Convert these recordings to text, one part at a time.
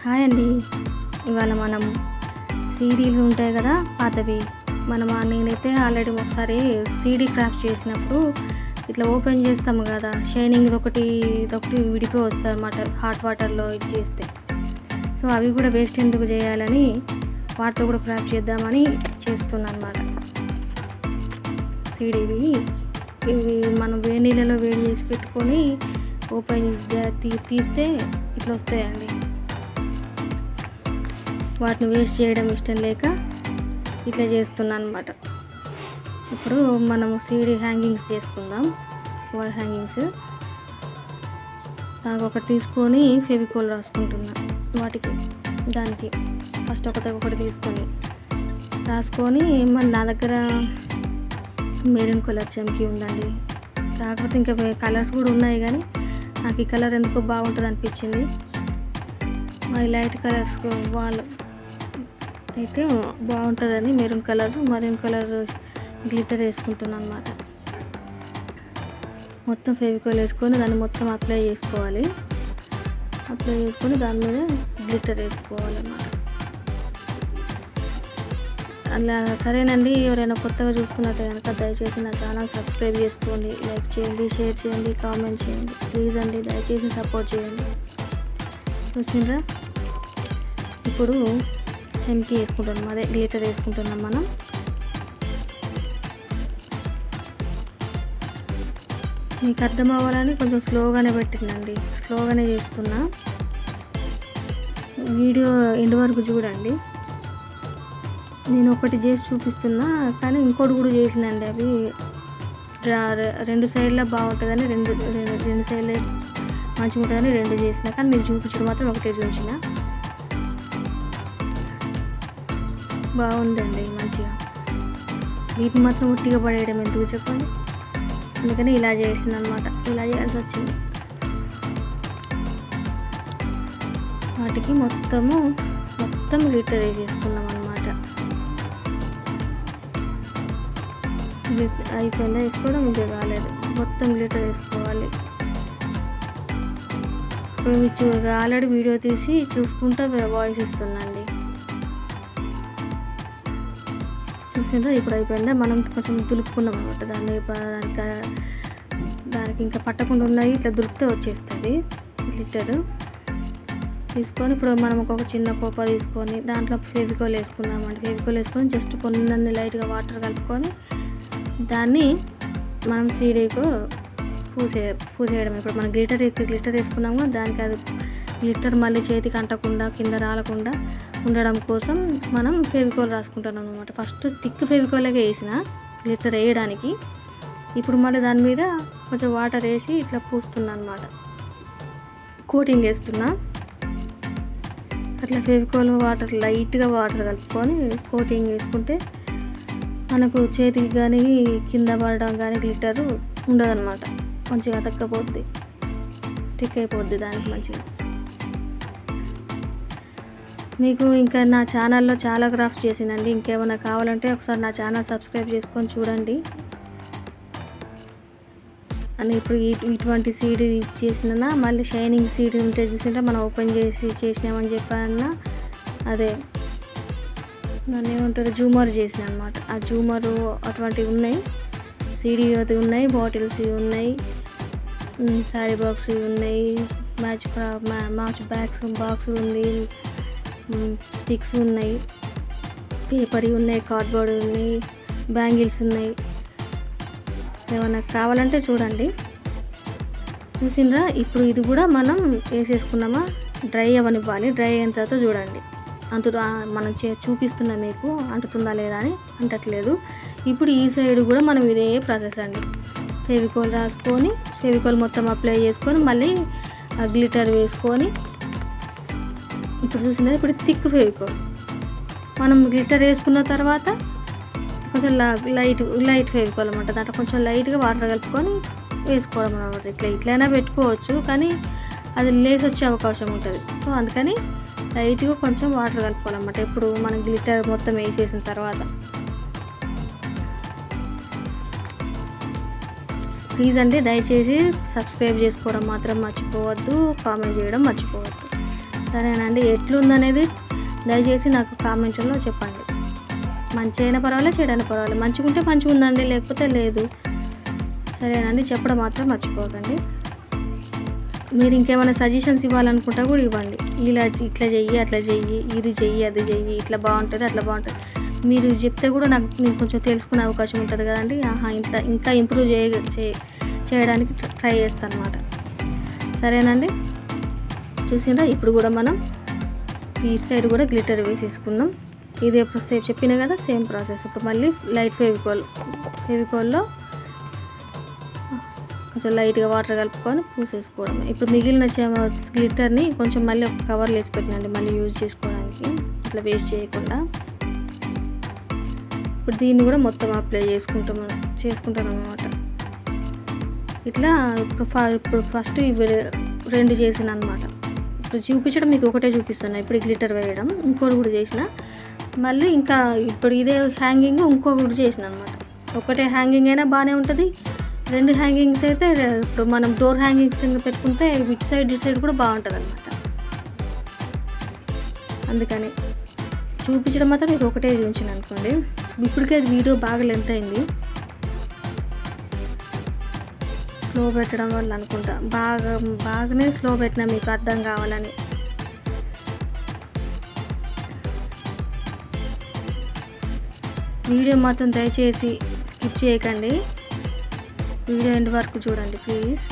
Hi అండి. ఇవాళ మనం సీడీలు ఉంటాయి కదా పాతవి. నేనైతే ఆల్రెడీ ఒకసారి సీడీ క్రాఫ్ట్ చేసినప్పుడు ఇట్లా ఓపెన్ చేస్తాము కదా, షైనింగ్ ఇదొకటి విడిపోయి వస్తుంది అన్నమాట హాట్ వాటర్లో ఇది చేస్తే. సో అవి కూడా వేస్ట్ ఎందుకు చేయాలని వాటితో కూడా క్రాఫ్ట్ చేద్దామని చేస్తున్నాను అన్నమాట. సీడీవి ఇవి మనం వేడి నీళ్ళలో వేడి చేసి పెట్టుకొని ఓపెన్ తీస్తే ఇట్లా వస్తాయండి. వాటిని వేస్ట్ చేయడం ఇష్టం లేక ఇట్లా చేస్తున్నాను అన్నమాట. ఇప్పుడు మనము సీడీ హ్యాంగింగ్స్ చేసుకుందాం. వాల్ హ్యాంగింగ్స్ నాకు ఒకటి తీసుకొని ఫెవికోల్ రాసుకుంటున్నా. దానికి ఫస్ట్ ఒకటి తీసుకొని రాసుకొని నా దగ్గర మెరూన్ కలర్ చమ్కీ ఉందండి. కాకపోతే ఇంకా కలర్స్ కూడా ఉన్నాయి, కానీ నాకు ఈ కలర్ ఎందుకో బాగుంటుంది అనిపించింది. మా లైట్ కలర్స్ వాల్ అయితే బాగుంటుందని మెరూన్ కలర్ గ్లిటర్ వేసుకుంటున్నాను అన్నమాట. మొత్తం ఫెవికోల్ వేసుకొని దాన్ని మొత్తం అప్లై చేసుకొని దాని మీద గ్లిటర్ వేసుకోవాలన్నమాట. అలా సరేనండి. ఎవరైనా కొత్తగా చూస్తున్నట్టు కనుక దయచేసి నా ఛానల్ సబ్స్క్రైబ్ చేసుకోండి, లైక్ చేయండి, షేర్ చేయండి, కామెంట్ చేయండి. ప్లీజ్ అండి, దయచేసి సపోర్ట్ చేయండి. చూసిండ్రా, ఇప్పుడు చమ్కీ వేసుకుంటున్నాం, అదే గ్లిటర్ వేసుకుంటున్నాం మనం. మీకు అర్థం అవ్వాలని కొంచెం స్లోగానే పెట్టిందండి, స్లోగానే చేస్తున్నా. వీడియో ఎండ్ వరకు చూడండి. నేను ఒకటి చేసి చూపిస్తున్నా, కానీ ఇంకోటి కూడా చేసినండి. అవి రెండు సైడ్లో బాగుంటుందని రెండు సైడ్లే మంచిగా ఉంటుందని రెండు చేసిన, కానీ మీరు చూపించడం మాత్రం ఒకటే చూసిన. బాగుందండి మంచిగా. వీటిని మాత్రం ఉట్టిగా పడేయడం ఎందుకు చెప్పండి, అందుకని ఇలా చేసింది అనమాట. ఇలా చేయాల్సి వచ్చింది. వాటికి మొత్తం గ్లిటర్ వేసేసుకున్నాం అనమాట. అయిపోయిందా వేసుకోవడం, ఇంకా కాలేదు. మొత్తం గ్లిటర్ వేసుకోవాలి. ఇప్పుడు ఆల్రెడీ వీడియో తీసి చూసుకుంటూ వాయిస్ ఇస్తున్నాండి. చూసిండ్రా, ఇప్పుడు అయిపోయిందా. మనం కొంచెం దులుపుకున్నాం అనమాట. దానికి ఇంకా పట్టకుండా ఉన్నాయి, ఇట్లా దులిపితే వచ్చేస్తుంది గ్లిటర్. తీసుకొని ఇప్పుడు మనం ఒక చిన్న కోప తీసుకొని దాంట్లో ఫెవికోల్ వేసుకుందామండి. ఫెవికోల్ వేసుకొని జస్ట్ కొన్ని లైట్గా వాటర్ కలుపుకొని దాన్ని మనం సీడీకు పూసేయడం. ఇప్పుడు మనం గ్లిటర్ వేసుకున్నాము, దానికి అది గ్లిటర్ మళ్ళీ చేతికి అంటకుండా కింద రాలకుండా ఉండడం కోసం మనం ఫెవికోల్ రాసుకుంటున్నాం అనమాట. ఫస్ట్ థిక్ ఫెవికోల్గా వేసిన గ్లిటర్ వేయడానికి. ఇప్పుడు మళ్ళీ దాని మీద కొంచెం వాటర్ వేసి ఇట్లా పూస్తున్నా అనమాట, కోటింగ్ వేస్తున్నా. అట్లా ఫెవికోల్ లైట్గా వాటర్ కలుపుకొని కోటింగ్ వేసుకుంటే మనకు చేతికి కానీ కింద పడడం కానీ గ్లిటరు ఉండదన్నమాట. మంచిగా అతక్కపోద్ది, స్టిక్ అయిపోద్ది దానికి మంచిగా. మీకు ఇంకా నా ఛానల్లో చాలా క్రాఫ్ట్స్ చేసినండి. ఇంకేమైనా కావాలంటే ఒకసారి నా ఛానల్ సబ్స్క్రైబ్ చేసుకొని చూడండి. అని ఇప్పుడు ఇటువంటి సీడీ చేసినా, మళ్ళీ షైనింగ్ సీడీ ఉంటే చూసింటే మనం ఓపెన్ చేసి చేసినామని చెప్పానన్నా, అదే దాన్ని ఏమంటారు, జూమర్ చేసిన అనమాట. ఆ జూమరు అటువంటివి ఉన్నాయి, సీడీ అది ఉన్నాయి, బాటిల్స్ ఉన్నాయి, శారీ బాక్స్ ఉన్నాయి, మ్యాచ్ బాక్స్ ఉంది, స్టిక్స్ ఉన్నాయి, పేపర్ ఉన్నాయి, కార్డ్బోర్డ్ ఉన్నాయి, బ్యాంగిల్స్ ఉన్నాయి. ఏమన్నా కావాలంటే చూడండి. చూసిండ్రా, ఇప్పుడు ఇది కూడా మనం వేసేసుకున్నామా, డ్రై అవ్వనివ్వాలి. డ్రై అయిన తర్వాత చూడండి, మనం చూపిస్తున్నా మీకు అంటుతుందా లేదా అని. అంటట్లేదు. ఇప్పుడు ఈ సైడ్ కూడా మనం ఇదే ప్రాసెస్ అండి. ఫెవికోల్ రాసుకొని ఫెవికోల్ మొత్తం అప్లై చేసుకొని మళ్ళీ గ్లిటర్ వేసుకొని, ఇప్పుడు చూసినది ఇప్పుడు థిక్ ఫెవికోల్ మనం గ్లిటర్ వేసుకున్న తర్వాత కొంచెం లైట్ ఫెవికోల్ అనమాట. దాంట్లో కొంచెం లైట్గా వాటర్ కలుపుకొని వేసుకోవడం అనమాట. ఇట్లయినా పెట్టుకోవచ్చు, కానీ అది లేసి వచ్చే అవకాశం ఉంటుంది. సో అందుకని లైట్గా కొంచెం వాటర్ కలుపుకోవాలన్నమాట. ఇప్పుడు మనం గ్లిటర్ మొత్తం వేసేసిన తర్వాత. ప్లీజ్ అండి, దయచేసి సబ్స్క్రైబ్ చేసుకోవడం మాత్రం మర్చిపోవద్దు, కామెంట్ చేయడం మర్చిపోవద్దు. సరేనండి, ఎట్లుందనేది దయచేసి నాకు కామెంట్లో చెప్పండి. మంచి అయినా పర్వాలేదు, చెడైనా పర్వాలేదు. మంచిగా ఉంటే మంచిగా ఉందండి, లేకపోతే లేదు. సరేనండి, చెప్పడం మాత్రం మర్చిపోకండి. మీరు ఇంకేమైనా సజెషన్స్ ఇవ్వాలనుకుంటా కూడా ఇవ్వండి. ఇట్లా చెయ్యి, అట్లా చెయ్యి, ఇది చెయ్యి, అది చెయ్యి, ఇట్లా బాగుంటుంది, అట్లా బాగుంటుంది. మీరు చెప్తే కూడా నేను కొంచెం తెలుసుకునే అవకాశం ఉంటుంది కదండి. ఇంకా ఇంప్రూవ్ చేయడానికి ట్రై చేస్తాను అన్నమాట. సరేనండి, చూసిండ్రా. ఇప్పుడు కూడా మనం ఈ సైడ్ కూడా గ్లిటర్ వేసేసుకున్నాం. ఇదే సేమ్ చెప్పినా కదా, సేమ్ ప్రాసెస్. ఇప్పుడు మళ్ళీ లైట్ ఫెవికాల్లో కొంచెం లైట్గా వాటర్ కలుపుకొని పూసేసుకోవడం. ఇప్పుడు మిగిలిన గ్లిటర్ని కొంచెం మళ్ళీ ఒక కవర్లో వేసి పెట్టినండి, మళ్ళీ యూజ్ చేసుకోవడానికి, ఇట్లా వేస్ట్ చేయకుండా. ఇప్పుడు దీన్ని కూడా మొత్తం అప్లై చేసుకుంటాను అనమాట. ఇట్లా ఇప్పుడు ఫస్ట్ ఇవి 2 చేసిన అనమాట. ఇప్పుడు చూపించడం మీకు ఒకటే చూపిస్తున్నా. ఇప్పుడు గ్లిటర్ వేయడం ఇంకోటి కూడా చేసిన. మళ్ళీ ఇంకా ఇప్పుడు ఇదే హ్యాంగింగ్ ఇంకొకటి చేసిన అనమాట. ఒకటే హ్యాంగింగ్ అయినా బాగానే ఉంటుంది. 2 హ్యాంగింగ్స్ అయితే ఇప్పుడు మనం డోర్ హ్యాంగింగ్స్ పెట్టుకుంటే ఇటు సైడ్ కూడా బాగుంటుంది అనమాట. అందుకని చూపించడం మాత్రం మీకు ఒకటే చూపించాను అనుకోండి. ఇప్పటికే వీడియో బాగా లెంత్ అయింది. స్లో పెట్టడం వల్ల అనుకుంటా, బాగానే స్లో పెట్టినా మీకు అర్థం కావాలని. వీడియో మాత్రం దయచేసి స్కిప్ చేయకండి, వీడియో ఎండ్ వరకు చూడండి ప్లీజ్.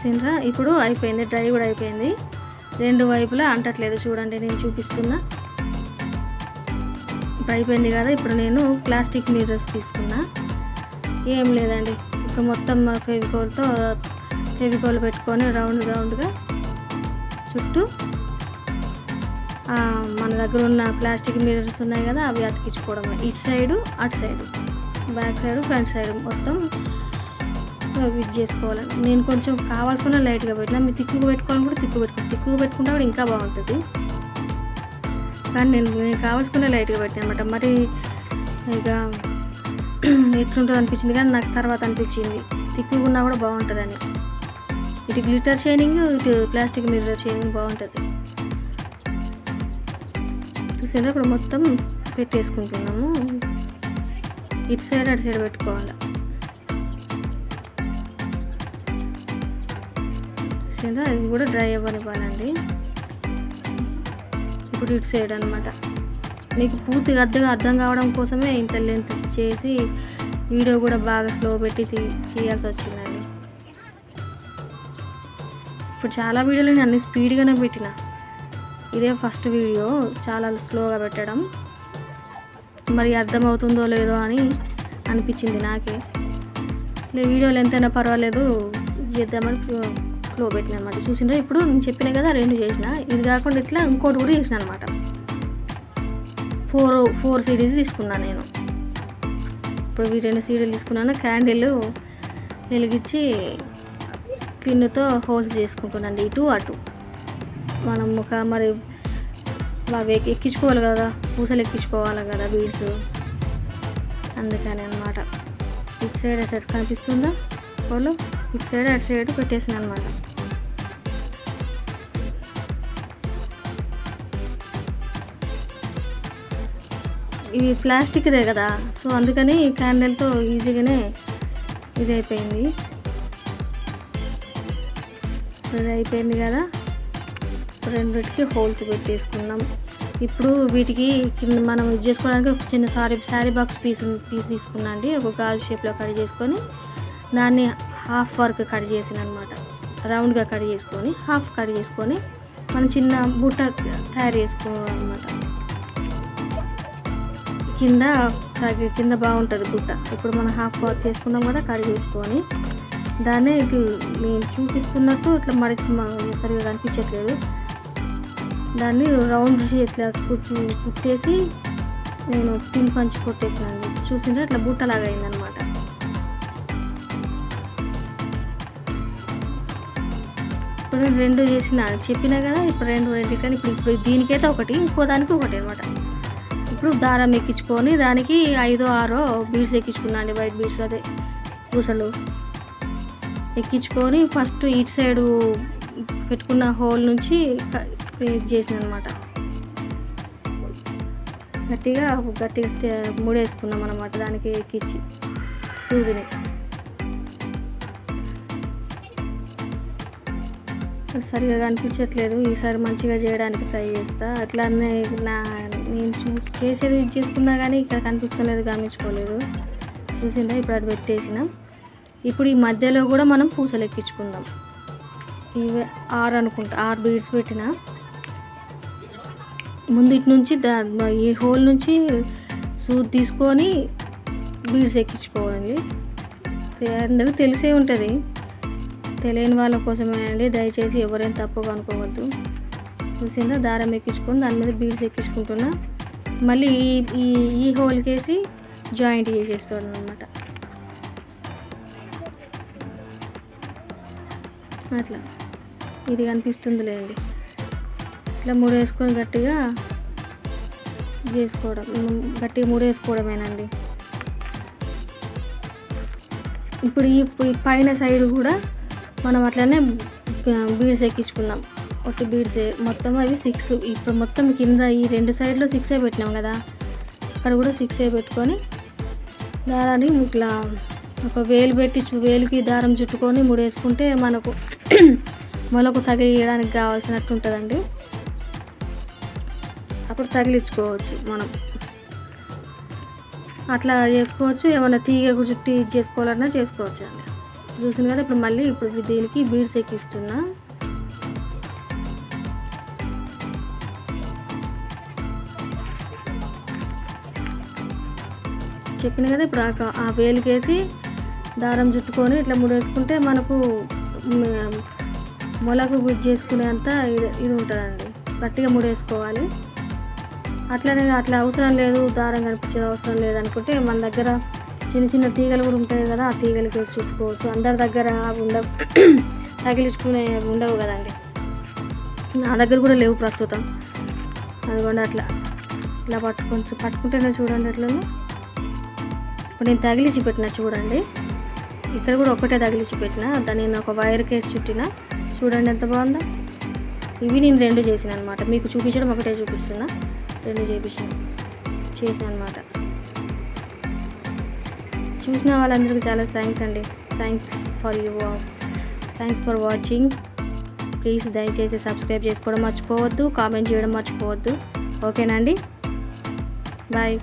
సిన్రా ఇప్పుడు అయిపోయింది, డ్రై కూడా అయిపోయింది. 2 వైపులా అంటట్లేదు చూడండి, నేను చూపిస్తున్నా. ఇప్పుడు అయిపోయింది కదా. ఇప్పుడు నేను ప్లాస్టిక్ మిర్రర్స్ తీసుకున్నా. ఏం లేదండి, ఇక మొత్తం ఫెవికాల్ పెట్టుకొని రౌండ్గా చుట్టూ మన దగ్గర ఉన్న ప్లాస్టిక్ మిర్రర్స్ ఉన్నాయి కదా, అవి అతికించుకోవడమే. ఇటు సైడు, అటు side, back side, front side మొత్తం ఇది చేసుకోవాలి. నేను కొంచెం కావాల్సిన లైట్గా పెట్టినా, మీరు తిక్కుగా పెట్టుకోవాలని కూడా తిక్కుగా పెట్టుకుంటే కూడా ఇంకా బాగుంటుంది. కానీ నేను కావాల్సిన లైట్గా పెట్టాను అనమాట. మరి ఇక ఎట్లుంటుంది అనిపించింది, కానీ నాకు తర్వాత అనిపించింది తిక్కుగా ఉన్నా కూడా బాగుంటుందని. ఇటు గ్లిటర్ షైనింగ్, ఇటు ప్లాస్టిక్ మిర్రర్ షైనింగ్ బాగుంటుంది. చూసారా, ఇప్పుడు మొత్తం పెట్టేసుకుంటున్నాము. ఇటు సైడ్, అటు సైడ్ పెట్టుకోవాలి. చూసారా, ఇది కూడా డ్రై అవ్వనివ్వాలండి. ఇప్పుడు ఇటు సైడ్ అనమాట. మీకు పూర్తిగా అర్థం కావడం కోసమే ఇంత లెంత్ చేసి వీడియో కూడా బాగా స్లో పెట్టి చేయాల్సి వచ్చిందండి. ఇప్పుడు చాలా వీడియోలు నేను అన్ని స్పీడ్గానే పెట్టిన. ఇదే ఫస్ట్ వీడియో చాలా స్లోగా పెట్టడం. మరి అర్థమవుతుందో లేదో అని అనిపించింది నాకే. వీడియోలు ఎంతైనా పర్వాలేదు చేద్దామని స్లో పెట్టిన అనమాట. చూసిండ్రా, ఇప్పుడు నేను చెప్పిన కదా 2 చేసిన. ఇది కాకుండా ఇట్లా ఇంకోటి కూడా చేసిన అనమాట. 4 సీడీస్ తీసుకున్నాను నేను. ఇప్పుడు ఈ 2 సీడీలు తీసుకున్నాను. క్యాండిల్ వెలిగించి పిన్నుతో హోల్స్ చేసుకుంటున్నాండి, ఇటు అటు. మనం మరి అవి ఎక్కించుకోవాలి కదా, పూసలు ఎక్కించుకోవాలి కదా బీడ్స్, అందుకని అనమాట. ఇటు సైడ్ అటు సైడ్ కనిపిస్తుందా వాళ్ళు, ఇటు సైడ్ అటు సైడ్ పెట్టేసిన అనమాట. ఇది ప్లాస్టిక్దే కదా, సో అందుకని క్యాండిల్తో ఈజీగానే ఇది అయిపోయింది. ఇది అయిపోయింది కదా. 2కి హోల్స్ పెట్టేసుకున్నాం. ఇప్పుడు వీటికి కింద మనం ఇది చేసుకోవడానికి ఒక చిన్న శారీ బాక్స్ పీస్ తీసుకున్నా అండి. ఒక గాజు షేప్లో కట్ చేసుకొని దాన్ని హాఫ్ వరకు కట్ చేసిన అనమాట. రౌండ్గా కట్ చేసుకొని హాఫ్ కట్ చేసుకొని మనం చిన్న బుట్ట తయారు చేసుకోవాలన్నమాట. కింద బాగుంటుంది బుట్ట. ఇప్పుడు మనం హాఫ్ వర్క్ చేసుకున్నాం కదా, కట్ చేసుకొని దాన్ని నేను చూపిస్తున్నట్టు ఇట్లా సరిగా కనిపించట్లేదు, దాన్ని రౌండ్ ఇట్లా కుట్టేసి నేను పిన్ పంచి కొట్టేసినాను. చూసింటే ఇట్లా బుట్టలాగా అయిందనమాట. ఇప్పుడు 2 చేసిన చెప్పినా కదా. ఇప్పుడు 2 కానీ ఇప్పుడు దీనికైతే ఒకటి, ఇంకో దానికి ఒకటి అనమాట. ఇప్పుడు దారం ఎక్కించుకొని దానికి 5 6 బీడ్స్ ఎక్కించుకున్నా అండి, వైట్ బీడ్స్, అదే పూసలు. ఎక్కించుకొని ఫస్ట్ ఇటు సైడు పెట్టుకున్న హోల్ నుంచి ఇది చేసిన అనమాట. గట్టిగా ముడేసుకున్నాం అనమాట దానికి ఎక్కించి సూదిని. సరిగా కనిపించట్లేదు, ఈసారి మంచిగా చేయడానికి ట్రై చేస్తా. అట్లానే నేను చేసేది ఇది చేసుకున్నా కానీ ఇక్కడ కనిపిస్తలేదు, గమనించుకోలేదు. చూసిందా, ఇప్పుడు అది పెట్టేసిన. ఇప్పుడు ఈ మధ్యలో కూడా మనం పూసలు ఎక్కించుకుందాం. ఇవే 6 అనుకుంటా, 6 బీడ్స్ పెట్టిన. ముందు ఇటు నుంచి ఈ హోల్ నుంచి సూది తీసుకొని బీడ్స్ ఎక్కించుకోవాలి. అందరికీ తెలిసే ఉంటుంది, తెలియని వాళ్ళ కోసమే అండి, దయచేసి ఎవరైనా తప్పుగా అనుకోవద్దు. చూసిందా, దారం ఎక్కించుకొని దాని మీద బీడ్స్ ఎక్కించుకుంటున్నా. మళ్ళీ ఈ హోల్కేసి జాయింట్ చేసేస్తాడు అనమాట. అట్లా ఇది కనిపిస్తుందిలేండి. ఇట్లా ముడేసుకొని గట్టిగా చేసుకోవడం, గట్టిగా ముడేసుకోవడమేనండి. ఇప్పుడు ఈ పైన సైడ్ కూడా మనం అట్లనే బీడ్స్ ఎక్కించుకుందాం. ఒక బీడ్స్ మొత్తం అవి 6. ఇప్పుడు మొత్తం కింద ఈ 2 సైడ్లో 6 పెట్టినాం కదా, అక్కడ కూడా 6 పెట్టుకొని దారాన్ని ఇట్లా ఒక వేలు పెట్టి వేలుకి దారం చుట్టుకొని ముడేసుకుంటే మనకు మొలకు తగిలియడానికి కావాల్సినట్టు ఉంటుందండి. అప్పుడు తగిలించుకోవచ్చు మనం, అట్లా చేసుకోవచ్చు. ఏమైనా తీగకు చుట్టి చేసుకోవాలన్నా చేసుకోవచ్చు అండి. చూసింది కదా, ఇప్పుడు దీనికి బీడ్స్ ఎక్కిస్తున్నా. చెప్పిన కదా, ఇప్పుడు ఆ వేలుకేసి దారం చుట్టుకొని ఇట్లా ముడేసుకుంటే మనకు మొలకు గుజ్జు చేసుకునేంత ఇది ఉంటుందండి. గట్టిగా ముడేసుకోవాలి. అట్లా అవసరం లేదు, దారం కనిపించేది అవసరం లేదనుకుంటే మన దగ్గర చిన్న చిన్న తీగలు కూడా ఉంటాయి కదా, ఆ తీగలకి వేసి చుట్టుకోవచ్చు. అందరి దగ్గర ఉండవు, తగిలించుకునే ఉండవు కదండి. నా దగ్గర కూడా లేవు ప్రస్తుతం. అదిగోండి ఇట్లా పట్టుకుంటేనే చూడండి ఎట్లను. ఇప్పుడు నేను తగిలించి పెట్టిన చూడండి, ఇక్కడ కూడా ఒకటే తగిలించి పెట్టిన. దాన్ని నేను ఒక వైర్ కేసి చుట్టిన. చూడండి ఎంత బాగుందో. ఇవి నేను 2 చేసిన అనమాట. మీకు చూపించడం ఒకటే చూపిస్తున్నా, 2 చేసిన అనమాట. చూసిన వాళ్ళందరికీ చాలా థ్యాంక్స్ అండి. Thanks for watching. ప్లీజ్ దయచేసి సబ్స్క్రైబ్ చేసుకోవడం మర్చిపోవద్దు, కామెంట్ చేయడం మర్చిపోవద్దు. ఓకేనా అండి, బాయ్.